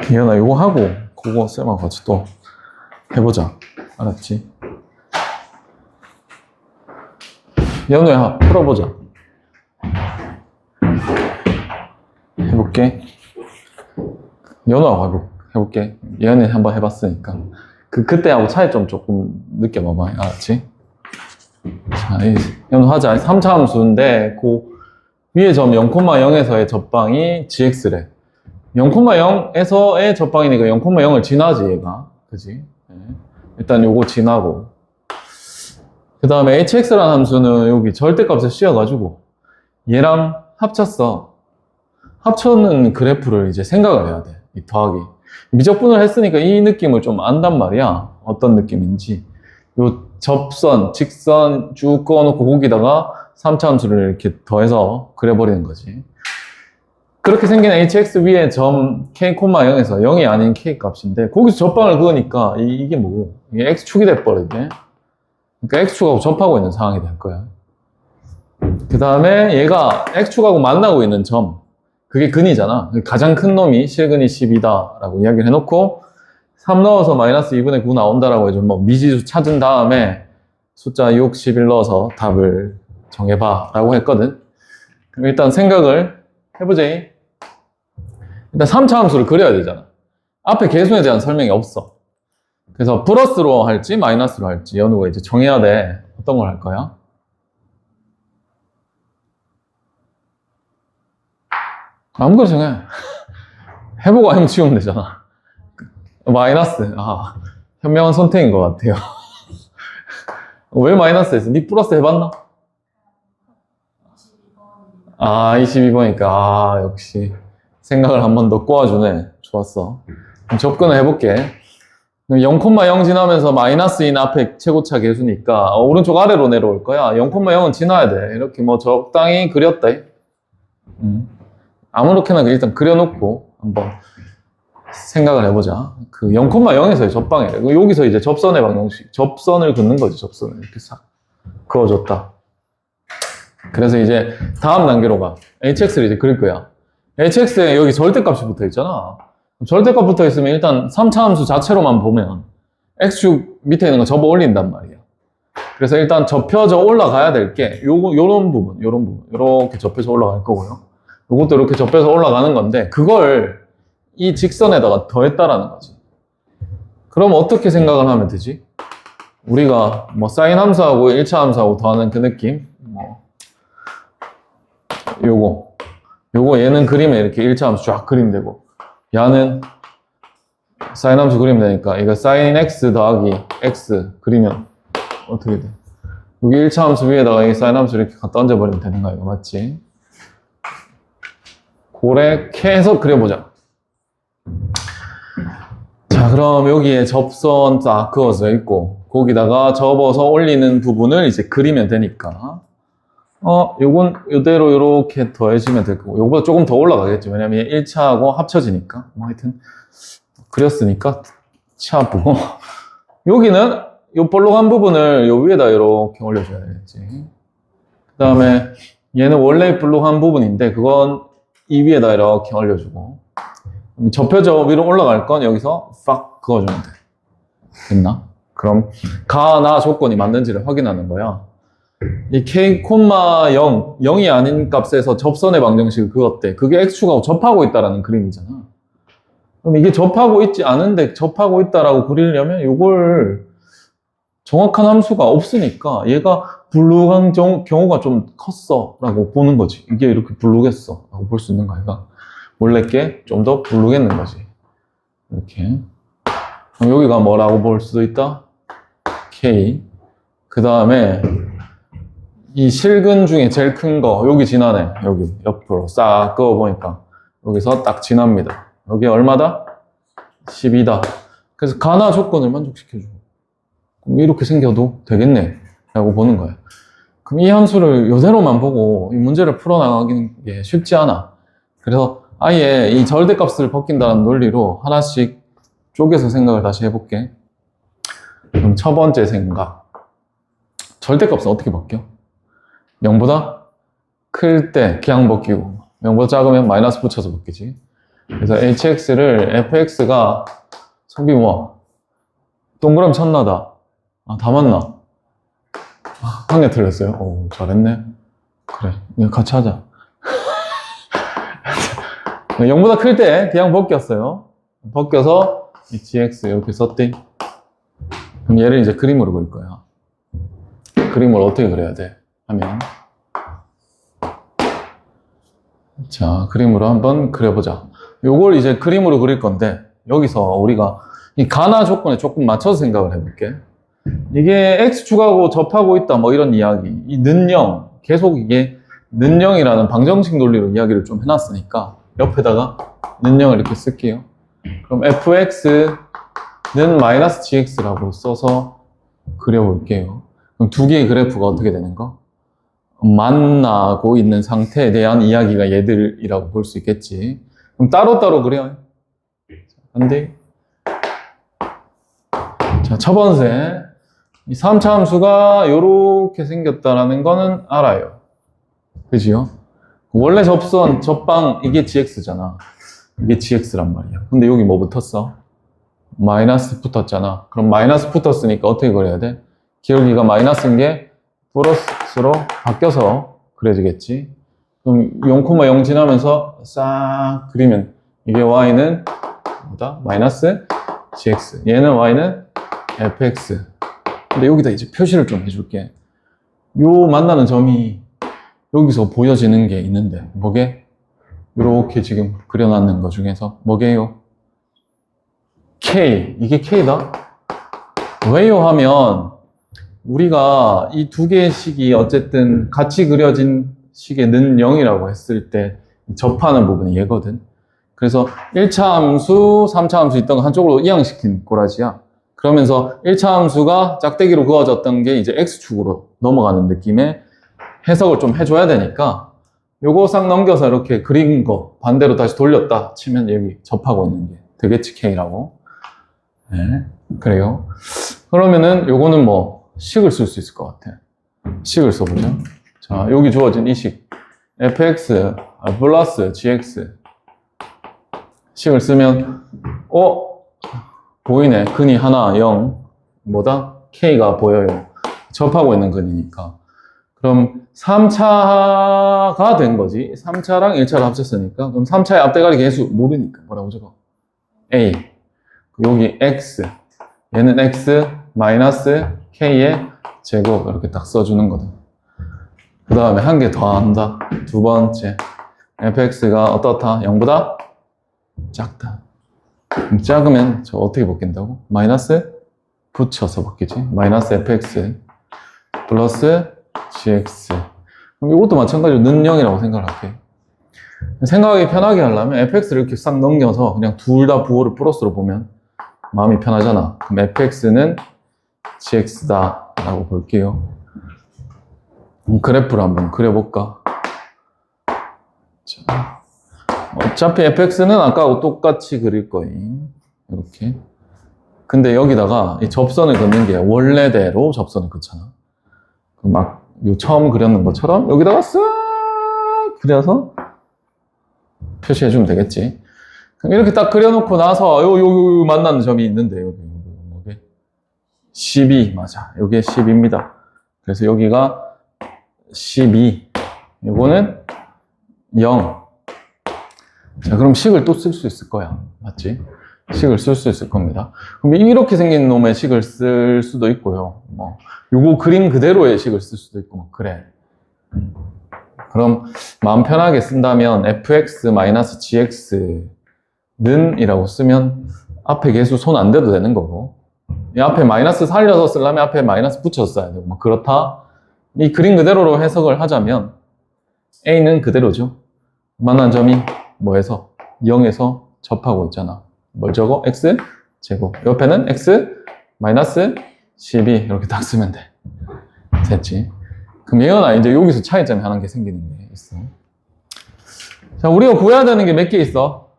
이현아 이거 하고 그거 쌤하고 같이 또 해보자. 알았지? 연우야 풀어보자. 해볼게. 연우하고 해볼게. 예언이 한번 해봤으니까 그때하고 차이점 조금 느껴봐봐. 알았지? 자, 연우 하자. 3차 함수인데 그 위에 점 0,0에서의 접방이 gx래. 0,0에서의 접방이니까 0,0을 지나지 얘가. 그지? 네. 일단 요거 지나고 그 다음에 hx라는 함수는 여기 절대값에 씌워가지고 얘랑 합쳤어. 합쳐는 그래프를 이제 생각을 해야 돼. 이 더하기. 미적분을 했으니까 이 느낌을 좀 안단 말이야. 어떤 느낌인지. 요 접선, 직선 쭉 그어놓고 거기다가 3차 함수를 이렇게 더해서 그려버리는 거지. 그렇게 생긴 hx 위에 점 k,0에서 0이 아닌 k 값인데 거기서 접방을 그으니까 이게 뭐고? 이게 x축이 돼버리네. 그러니까 x축하고 접하고 있는 상황이 될 거야. 그 다음에 얘가 x축하고 만나고 있는 점 그게 근이잖아. 가장 큰 놈이 실근이 10이다 라고 이야기를 해놓고 3 넣어서 마이너스 2분의 9 나온다라고 해서 뭐 미지수 찾은 다음에 숫자 6, 11 넣어서 답을 정해봐 라고 했거든. 그럼 일단 생각을 해보자. 일단 3차 함수를 그려야 되잖아. 앞에 계수에 대한 설명이 없어. 그래서 플러스로 할지 마이너스로 할지 연우가 이제 정해야 돼. 어떤 걸 할 거야? 아무거나 정해. 해보고 아니면 지우면 되잖아. 마이너스. 아, 현명한 선택인 것 같아요. 왜 마이너스 했어? 니 플러스 해봤나? 아, 22번이니까. 아, 역시. 생각을 한 번 더 꼬아주네. 좋았어. 그럼 접근을 해볼게. 0,0 지나면서 마이너스인 앞에 최고차 계수니까 오른쪽 아래로 내려올 거야. 0,0은 지나야 돼. 이렇게 뭐 적당히 그렸다. 아무렇게나 일단 그려놓고 한번 생각을 해보자. 그 0,0에서의 접방이래. 여기서 이제 접선의 방정식, 접선을 긋는 거지. 접선을 이렇게 싹 그어줬다. 그래서 이제 다음 단계로 가. hx를 이제 그릴 거야. hx에 여기 절대값이 붙어 있잖아. 절대값 붙어 있으면 일단 3차 함수 자체로만 보면 x축 밑에 있는 거 접어 올린단 말이야. 그래서 일단 접혀져 올라가야 될 게 요런 부분, 요렇게 접혀서 올라갈 거고요. 요것도 이렇게 접혀서 올라가는 건데 그걸 이 직선에다가 더했다라는 거지. 그럼 어떻게 생각을 하면 되지? 우리가 뭐 사인 함수하고 1차 함수하고 더하는 그 느낌? 뭐 요거 얘는 그리면 이렇게 1차 함수 쫙 그리면 되고 얘는 사인 함수 그리면 되니까 이거 사인 x 더하기 x 그리면 어떻게 돼? 여기 1차 함수 위에다가 이 사인 함수 이렇게 갖다 얹어버리면 되는 거야. 이거 맞지? 그렇게 해서 그려보자. 자, 그럼 여기에 접선 딱 그어져 있고 거기다가 접어서 올리는 부분을 이제 그리면 되니까 요건 이대로 이렇게 더해지면 될 거고 요거보다 조금 더 올라가겠죠. 왜냐면 1차하고 합쳐지니까 뭐 하여튼 그렸으니까 치 아프고 여기는 요 볼록한 부분을 요 위에다 이렇게 올려줘야 되겠지. 그 다음에 얘는 원래 볼록한 부분인데 그건 이 위에다 이렇게 올려주고 접혀져 위로 올라갈 건 여기서 팍 그어주면 돼. 됐나? 그럼 가나 조건이 맞는지를 확인하는 거야. 이 k, 0이 아닌 값에서 접선의 방정식을 그었대. 그게 x축하고 접하고 있다라는 그림이잖아. 그럼 이게 접하고 있지 않은데 접하고 있다라고 그리려면 이걸 정확한 함수가 없으니까 얘가 불룩한 경우가 좀 컸어 라고 보는 거지. 이게 이렇게 불룩했어 라고 볼 수 있는 거야. 얘가 원래 게 좀 더 불룩했는 거지. 이렇게. 그럼 여기가 뭐라고 볼 수도 있다? k. 그 다음에 이 실근 중에 제일 큰 거 여기 지나네. 여기 옆으로 싹 그어보니까 여기서 딱 지납니다. 여기 얼마다? 12다. 그래서 가나 조건을 만족시켜줘. 그럼 이렇게 생겨도 되겠네 라고 보는 거야. 그럼 이 함수를 이대로만 보고 이 문제를 풀어나가기는 게 쉽지 않아. 그래서 아예 이 절대값을 벗긴다는 논리로 하나씩 쪼개서 생각을 다시 해볼게. 그럼 첫 번째 생각. 절대값은 어떻게 벗겨? 0보다 클 때 그냥 벗기고 0보다 작으면 마이너스 붙여서 벗기지. 그래서 hx를 fx가 속이 뭐 동그라미 쳤나다. 아, 다 맞나? 한 개 틀렸어요. 오, 잘했네. 그래, 이거 같이 하자. 0보다 클 때 그냥 벗겼어요. 벗겨서 이 gx 이렇게 썼대. 그럼 얘를 이제 그림으로 그릴 거야. 그림을 어떻게 그려야 돼? 하면 자, 그림으로 한번 그려보자. 요걸 이제 그림으로 그릴 건데 여기서 우리가 이 가나 조건에 조금 맞춰서 생각을 해볼게. 이게 x축하고 접하고 있다 뭐 이런 이야기. 이 는영 계속 이게 는영이라는 방정식 논리로 이야기를 좀 해놨으니까 옆에다가 는영을 이렇게 쓸게요. 그럼 fx는 마이너스 gx라고 써서 그려볼게요. 그럼 두 개의 그래프가 어떻게 되는 거? 만나고 있는 상태에 대한 이야기가 얘들이라고 볼 수 있겠지. 그럼 따로따로 그려. 안 돼? 자, 첫 번째. 이 3차 함수가 이렇게 생겼다라는 거는 알아요. 그지요? 원래 접선, 접방, 이게 gx잖아. 이게 gx란 말이야. 근데 여기 뭐 붙었어? 마이너스 붙었잖아. 그럼 마이너스 붙었으니까 어떻게 그려야 돼? 기울기가 마이너스인 게 플러스로 바뀌어서 그려지겠지. 그럼 0,0 지나면서 싹 그리면 이게 y는 뭐다? 마이너스 gx. 얘는 y는 fx. 근데 여기다 이제 표시를 좀 해줄게. 요 만나는 점이 여기서 보여지는 게 있는데 뭐게? 이렇게 지금 그려놨는 것 중에서 뭐게요? K. 이게 K다? 왜요? 하면 우리가 이 두 개의 식이 어쨌든 같이 그려진 식의 는 0이라고 했을 때 접하는 부분이 얘거든. 그래서 1차 함수, 3차 함수 있던 거 한쪽으로 이항시킨 꼬라지야. 그러면서 1차 함수가 짝대기로 그어졌던 게 이제 X축으로 넘어가는 느낌의 해석을 좀 해줘야 되니까 요거 싹 넘겨서 이렇게 그린 거 반대로 다시 돌렸다 치면 여기 접하고 있는 게 되겠지, K라고. 네, 그래요. 그러면은 요거는 뭐 식을 쓸 수 있을 것 같아. 식을 써보자. 자, 여기 주어진 이 식 fx 플러스 gx 식을 쓰면 보이네. 근이 하나 0 뭐다? k가 보여요. 접하고 있는 근이니까. 그럼 3차가 된 거지. 3차랑 1차를 합쳤으니까. 그럼 3차의 앞대가리 개수 모르니까 뭐라고 적어? a. 여기 x. 얘는 x 마이너스 k의 제곱 이렇게 딱 써주는 거다. 그 다음에 한 개 더 한다. 두 번째. fx가 어떻다? 0보다 작다. 작으면 저 어떻게 바뀐다고? 마이너스 붙여서 바뀌지. 마이너스 fx 플러스 gx. 그럼 이것도 마찬가지로 는 0이라고 생각을 할게. 생각하기 편하게 하려면 fx를 이렇게 싹 넘겨서 그냥 둘 다 부호를 플러스로 보면 마음이 편하잖아. 그럼 fx는 gx다 라고 볼게요. 그래프를 한번 그려볼까? 자, 어차피 fx는 아까하고 똑같이 그릴 거임. 이렇게. 근데 여기다가 이 접선을 긋는 게 원래대로 접선을 긋잖아. 막 처음 그렸는 것처럼 여기다가 쓱 그려서 표시해주면 되겠지. 그럼 이렇게 딱 그려놓고 나서 요 만나는 점이 있는데 여기 12 맞아. 여기에 10입니다. 그래서 여기가 12. 요거는 0. 자, 그럼 식을 또 쓸 수 있을 거야. 맞지? 식을 쓸 수 있을 겁니다. 그럼 이렇게 생긴 놈의 식을 쓸 수도 있고요. 뭐, 요거 그림 그대로의 식을 쓸 수도 있고, 뭐, 그래. 그럼 마음 편하게 쓴다면 fx-gx는 이라고 쓰면 앞에 개수 손 안 대도 되는 거고, 이 앞에 마이너스 살려서 쓰려면 앞에 마이너스 붙여서 써야 되고, 뭐 그렇다. 이 그림 그대로로 해석을 하자면 a는 그대로죠. 만난 점이 뭐에서? 0에서 접하고 있잖아. 뭘 적어? x 제곱. 옆에는 x 마이너스 12 이렇게 딱 쓰면 돼. 됐지? 그럼 얘가 이제 여기서 차이점이 하나 게 생기는 게 있어. 자, 우리가 구해야 되는 게 몇 개 있어?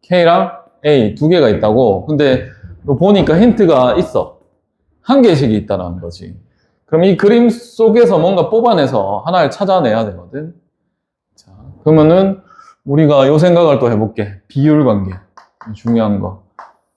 k랑 a 두 개가 있다고. 근데 보니까 힌트가 있어. 한 개씩이 있다는 거지. 그럼 이 그림 속에서 뭔가 뽑아내서 하나를 찾아내야 되거든. 자, 그러면은 우리가 요 생각을 또 해볼게. 비율 관계. 중요한 거.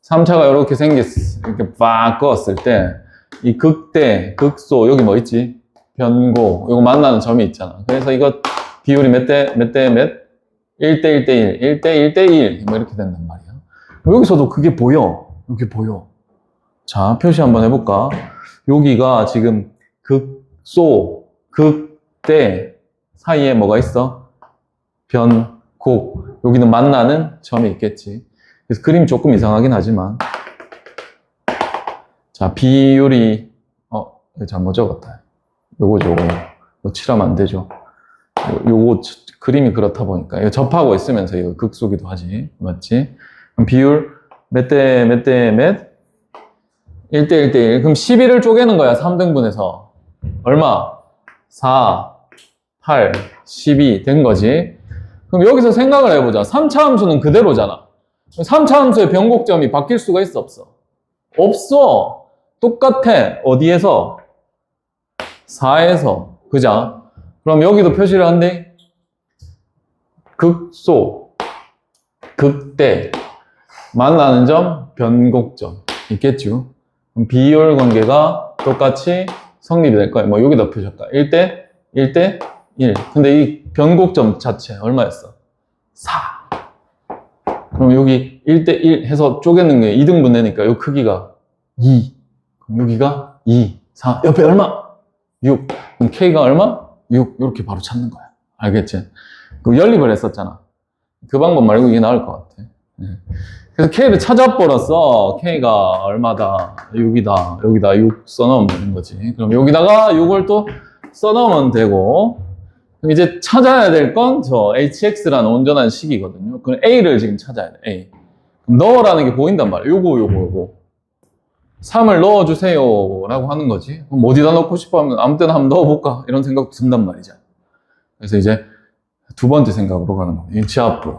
3차가 이렇게 생겼어. 이렇게 빡 그었을 때, 이 극대, 극소, 여기 뭐 있지? 변고, 이거 만나는 점이 있잖아. 그래서 이거 비율이 몇 대 몇? 1대 1대 1, 1대 1대 1, 뭐 이렇게 된단 말이야. 여기서도 그게 보여. 이렇게 보여. 자, 표시 한번 해볼까? 여기가 지금 극소, 극대 사이에 뭐가 있어? 변, 곡. 여기는 만나는 점이 있겠지. 그래서 그림이 조금 이상하긴 하지만. 자, 비율이, 잘못 적었다. 요거죠, 요거. 이거 칠하면 안 되죠. 요거 그림이 그렇다 보니까. 이거 접하고 있으면서 이거 극소기도 하지. 맞지? 그럼 비율 몇 대 몇 대 몇? 1대 1대 1. 그럼 11을 쪼개는 거야, 3등분해서. 얼마? 4, 8, 12 된 거지. 그럼 여기서 생각을 해보자. 3차 함수는 그대로잖아. 3차 함수의 변곡점이 바뀔 수가 있어, 없어? 없어. 똑같아. 어디에서? 4에서. 그자? 그럼 여기도 표시를 한대. 극소, 극대, 만나는 점, 변곡점. 있겠죠? 그럼 비율 관계가 똑같이 성립이 될 거예요. 뭐 여기다 표시할까? 1대 1대 1. 근데 이 변곡점 자체 얼마였어? 4. 그럼 여기 1대 1 해서 쪼개는 게 2등분 되니까 이 크기가 2. 그럼 여기가 2, 4. 옆에 얼마? 6. 그럼 K가 얼마? 6. 이렇게 바로 찾는 거야. 알겠지? 그 연립을 했었잖아. 그 방법 말고 이게 나을 것 같아. 그래서 K를 찾아버렸어. K가 얼마다? 6이다. 여기다 6 써넣으면 되는 거지. 그럼 여기다가 6을 또 써넣으면 되고, 그럼 이제 찾아야 될 건 저 hx라는 온전한 식이거든요. 그럼 a를 지금 찾아야 돼. a. 넣으라는 게 보인단 말이야. 요거. 3을 넣어주세요. 라고 하는 거지. 그럼 어디다 넣고 싶어 하면 아무 때나 한번 넣어볼까? 이런 생각도 든단 말이죠. 그래서 이제 두 번째 생각으로 가는 거예요. 일치합부.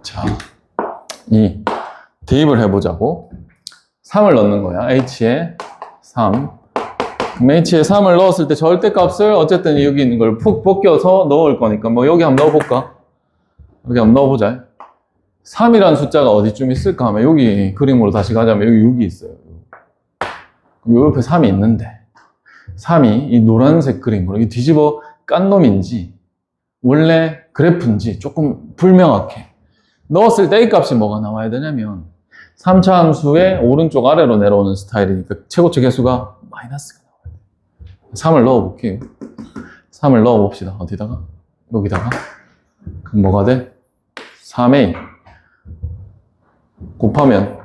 자, 대입을 해보자고. 3을 넣는 거야. h에 3. 그럼 h에 3을 넣었을 때 절대값을 어쨌든 여기 있는 걸 푹 벗겨서 넣을 거니까 뭐 여기 한번 넣어볼까? 여기 한번 넣어보자. 3이라는 숫자가 어디쯤 있을까 하면 여기 그림으로 다시 가자면 여기 6이 있어요. 요 옆에 3이 있는데 3이 이 노란색 그림으로 이 뒤집어 깐 놈인지 원래 그래프인지 조금 불명확해. 넣었을 때 A 값이 뭐가 나와야 되냐면 3차 함수의 오른쪽 아래로 내려오는 스타일이니까 최고치 개수가 마이너스가 나와야 돼. 3을 넣어볼게요. 3을 넣어봅시다. 어디다가? 여기다가. 그럼 뭐가 돼? 3A 곱하면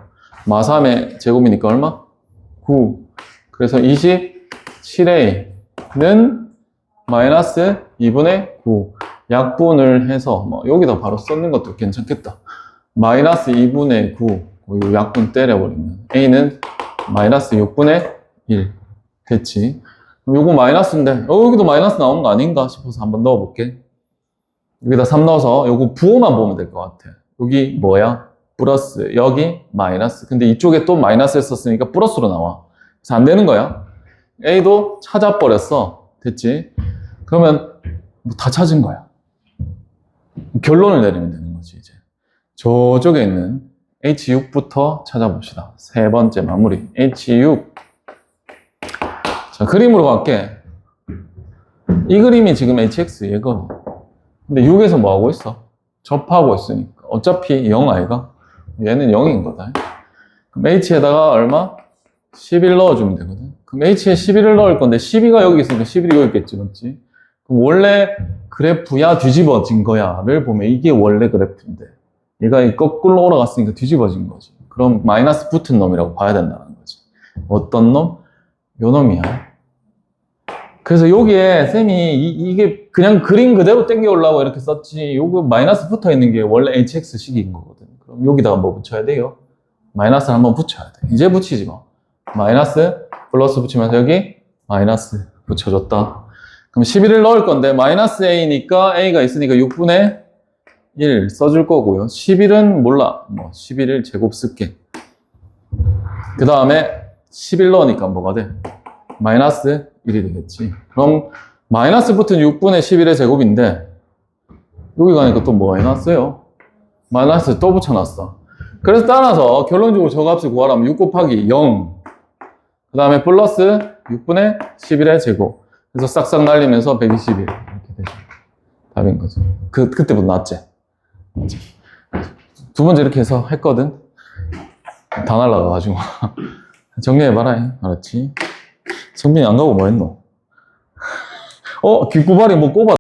마3의 제곱이니까 얼마? 9. 그래서 27A는 마이너스 2분의 9. 약분을 해서 뭐 여기다 바로 써는 것도 괜찮겠다. 마이너스 2분의 9. 이 약분 때려버리면 A는 마이너스 6분의 1 됐지. 그럼 요거 마이너스인데 여기도 마이너스 나오는 거 아닌가 싶어서 한번 넣어볼게. 여기다 3 넣어서 요거 부호만 보면 될 것 같아. 여기 뭐야? 플러스, 여기 마이너스. 근데 이쪽에 또 마이너스를 썼으니까 플러스로 나와. 그래서 안 되는 거야. A도 찾아버렸어. 됐지? 그러면 뭐 다 찾은 거야. 결론을 내리면 되는 거지, 이제. 저쪽에 있는 H6부터 찾아봅시다. 세 번째 마무리. H6. 자, 그림으로 갈게. 이 그림이 지금 HX 얘거든. 근데 6에서 뭐 하고 있어? 접하고 있으니까. 어차피 0 아이가? 얘는 0인 거다. 그럼 H에다가 얼마? 11 넣어주면 되거든. 그럼 H에 11을 넣을 건데 12가 여기 있으니까 11이 여기 있겠지, 맞지? 그럼 원래 그래프야 뒤집어진 거야를 보면 이게 원래 그래프인데 얘가 거꾸로 올라갔으니까 뒤집어진 거지. 그럼 마이너스 붙은 놈이라고 봐야 된다는 거지. 어떤 놈? 요 놈이야. 그래서 여기에 쌤이 이게 그냥 그림 그대로 땡겨 올라고 이렇게 썼지 요거 마이너스 붙어 있는 게 원래 hx식인 거거든. 그럼 여기다가 뭐 붙여야 돼요? 마이너스를 한번 붙여야 돼. 이제 붙이지 마. 마이너스 플러스 붙이면서 여기 마이너스 붙여줬다. 그럼 11을 넣을 건데 마이너스 a니까 a가 있으니까 6분의 1 써줄 거고요. 11은 몰라. 뭐 11을 제곱 쓸게. 그 다음에 11 넣으니까 뭐가 돼? 마이너스 1이 되겠지. 그럼 마이너스 붙은 6분의 11의 제곱인데 여기 가니까 또 뭐가 해놨어요? 마이너스 또 붙여놨어. 그래서 따라서 결론적으로 저 값을 구하라면 6 곱하기 0. 그 다음에 플러스 6분의 11의 제곱. 그래서 싹싹 날리면서 121. 이렇게 되죠. 답인 거죠. 그때보다 낫지? 맞지? 두 번째 이렇게 해서 했거든? 다 날라가가지고. 정리해봐라. 알았지? 성빈이 안 가고 뭐 했노? 귓구발이 뭐 꼽아.